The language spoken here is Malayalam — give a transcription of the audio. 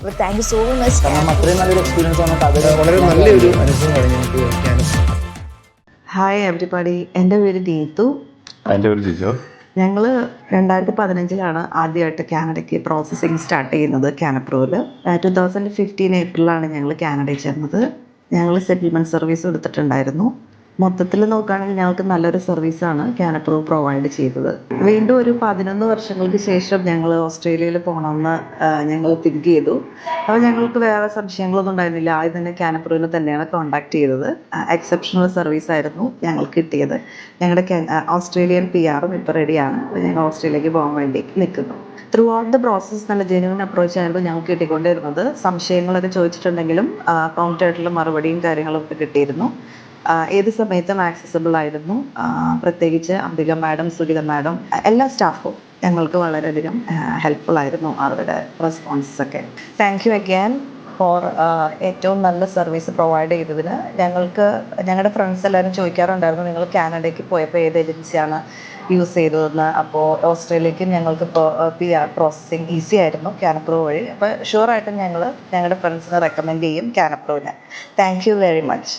അപ്പോൾ താങ്ക് യു സോ മച്ച്. കാരണം അത്രയും നല്ലൊരു എക്സ്പീരിയൻസ് വന്നിട്ട് അത് വളരെ നല്ലൊരു അനുഭവമാണ് ഞങ്ങൾക്ക് ക്യാനസ്. ഹായ് എവരിബഡി, എൻ്റെ പേര് നീതു. എൻ്റെ ഒരു ജിജോ. ഞങ്ങൾ 2015 ആദ്യമായിട്ട് കാനഡയ്ക്ക് പ്രോസസ്സിങ് സ്റ്റാർട്ട് ചെയ്യുന്നത് കാനപ്രോയിൽ. 2015 ഏപ്രിലാണ് ഞങ്ങൾ കാനഡയിൽ ചേർന്നത്. ഞങ്ങൾ സെറ്റിൽമെൻറ്റ് സർവീസ് എടുത്തിട്ടുണ്ടായിരുന്നു. മൊത്തത്തിൽ നോക്കുകയാണെങ്കിൽ ഞങ്ങൾക്ക് നല്ലൊരു സർവീസാണ് കാനപ്രോ പ്രൊവൈഡ് ചെയ്തത്. വീണ്ടും ഒരു 11 വർഷങ്ങൾക്ക് ശേഷം ഞങ്ങൾ ഓസ്ട്രേലിയയിൽ പോകണമെന്ന് ഞങ്ങൾ തിങ്ക് ചെയ്തു. അപ്പോൾ ഞങ്ങൾക്ക് വേറെ സംശയങ്ങളൊന്നും ഉണ്ടായിരുന്നില്ല. ആദ്യം തന്നെ കാനപ്രോവിനെ തന്നെയാണ് കോൺടാക്ട് ചെയ്തത്. എക്സെപ്ഷണൽ സർവീസായിരുന്നു ഞങ്ങൾക്ക് കിട്ടിയത്. ഞങ്ങളുടെ ഓസ്ട്രേലിയൻ PR ഇപ്പോൾ റെഡിയാണ്. ഞങ്ങൾ ഓസ്ട്രേലിയയിലേക്ക് പോകാൻ വേണ്ടി നിൽക്കുന്നു. ത്രൂ ഔട്ട് ദ പ്രോസസ്സ് നല്ല ജെന്യുവൻ അപ്രോച്ച് ആയിരുന്നു ഞങ്ങൾക്ക് കിട്ടിക്കൊണ്ടിരുന്നത്. സംശയങ്ങളൊക്കെ ചോദിച്ചിട്ടുണ്ടെങ്കിലും കോൺടാക്റ്റിൽ മറുപടിയും കാര്യങ്ങളും ഒക്കെ കിട്ടിയിരുന്നു. ഏത് സമയത്തും ആക്സസിബിൾ ആയിരുന്നു. പ്രത്യേകിച്ച് അംബിക മാഡം, സുഗിത മാഡം, എല്ലാ സ്റ്റാഫും ഞങ്ങൾക്ക് വളരെയധികം ഹെൽപ്ഫുൾ ആയിരുന്നു അവരുടെ റെസ്പോൺസസ് ഒക്കെ. താങ്ക് യു അഗൈൻ ഫോർ ഏറ്റവും നല്ല സർവീസ് പ്രൊവൈഡ് ചെയ്തതിന്. ഞങ്ങളുടെ ഫ്രണ്ട്സ് എല്ലാവരും ചോദിക്കാറുണ്ടായിരുന്നു നിങ്ങൾ കാനഡയ്ക്ക് പോയപ്പോൾ ഏത് ഏജൻസിയാണ് യൂസ് ചെയ്തതെന്ന്. അപ്പോൾ ഓസ്ട്രേലിയക്ക് ഞങ്ങൾക്കിപ്പോൾ PR പ്രോസസ്സിങ് ഈസി ആയിരുന്നു കാനപ്രോ വഴി. അപ്പോൾ ഷുവറായിട്ടും ഞങ്ങളുടെ ഫ്രണ്ട്സിനെ റെക്കമെൻഡ് ചെയ്യും കാനപ്രോവിനെ. Thank you very much.